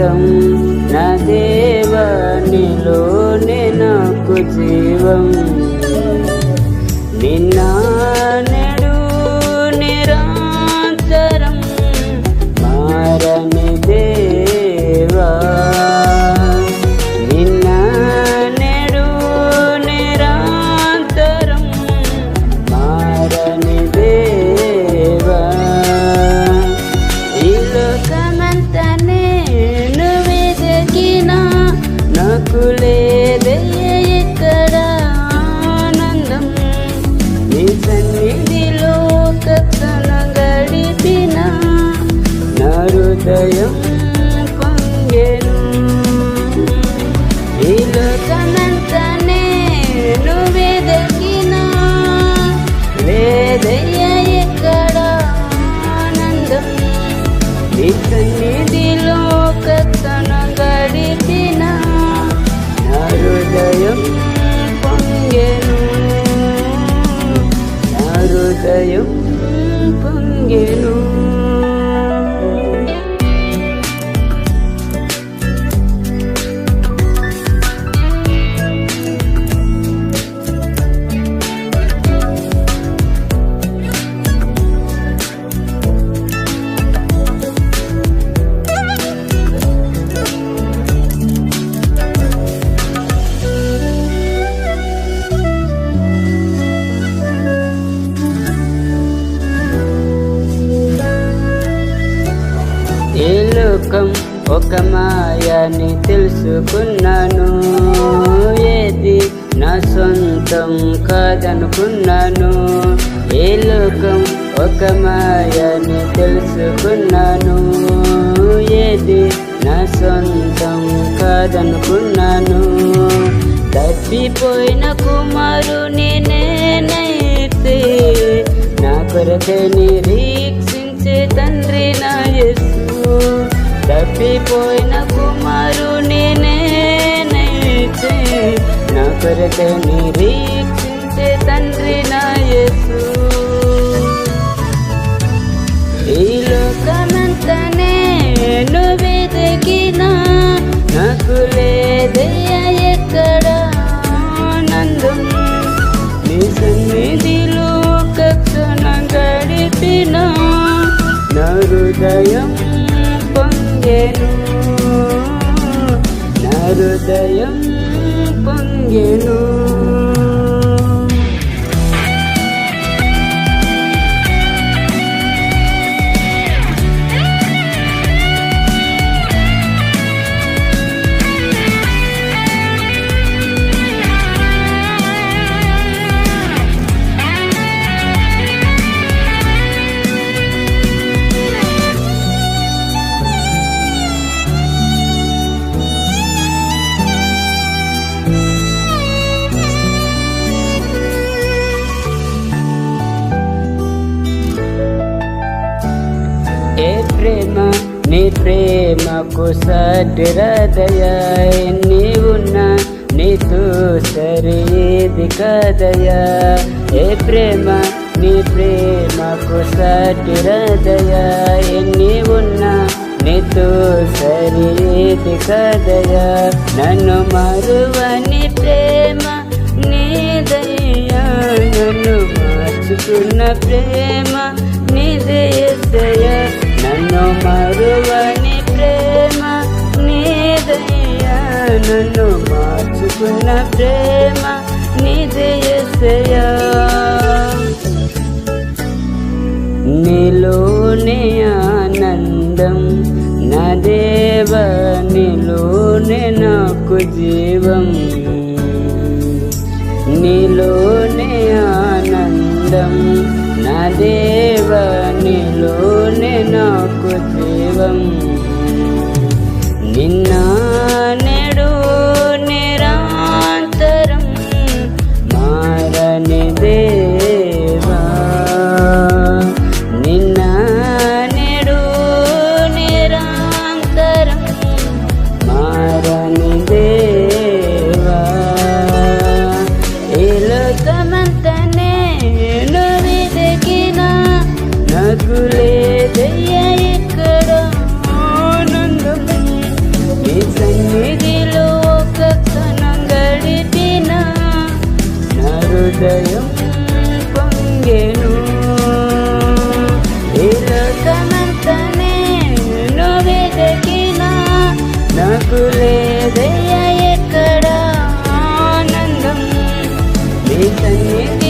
ఆనందం నా దేవా నీలోనే నాకు జీవం నిన్న నేడు నిరంతరం మారని దేవా నిన్న నేడు నిరంతరం మారని దేవా ఈ లోకమంతా నేను వెతికినా నాకు లేదయ్యా ఎక్కడ ఆనందం నీ సన్నిధిలో ఒక క్షణం గడిపిన నా హృదయం పొంగెను ఈ లోకమంతా నేను వెతికినా లేదయ్యా ఎక్కడ ఆనందం నీ సన్నిధిలో ఒక క్షణం గడిపిన నా హృదయం పొంగెను నా హృదయం పొంగెను ఈ లోకం ఒక మాయని తెలుసుకున్నాను ఏది నా సొంతం కాదనుకున్నాను ఈ లోకం ఒక మాయని తెలుసుకున్నాను ఏది నా సొంతం కాదనుకున్నాను తప్పిపోయిన కుమారుని నేనైతే నా కొరకే నిరీక్షించే తండ్రి నా యేసు తప్పిపోయిన కుమారుని నేనైతే నా కొరకే నిరీక్షించే తండ్రి నా యేసు ఈ లోకమంతా నేను వెతికినా నాకు లేదయ్యా ఎక్కడ ఆనందం నీ సన్నిధిలో ఒక క్షణం గడిపిన నా హృదయం పొంగెను నా హృదయం పొంగెను ఏ ప్రేమ నీ ప్రేమకు సాటి హృదయా నీవున్నా నీతో సరిది కదయా ఏ ప్రేమ నీ ప్రేమకు సాటి హృదయా నీవున్నా నీతో సరిది కదయా నన్ను మరువని ప్రేమ నీదయ్యా నన్ను మార్చుకున్న ప్రేమ నీదే యేసయ్యా నన్ను మరువని ప్రేమ నీదయ్యా నన్ను మార్చుకున్న ప్రేమ నీదే యేసయ్యా నీలోనే ఆనందం నా దేవా నీలోనే నాకు జీవం నీలోనే ఆనందం నా దేవా నీలోనే నాకు జీవం నిన్న నేడు నిరంతరం మారని దేవా నిన్న నేడు నిరంతరం మారని దేవా ఈ లోకమంతా నేను వెతికినా నాకు లేదయ్యా కలిగెను. ఈ లోకమంతా నేను వెతికినా నాకు లేదయ్యా ఎక్కడ ఆనందం. నీ సన్నిధి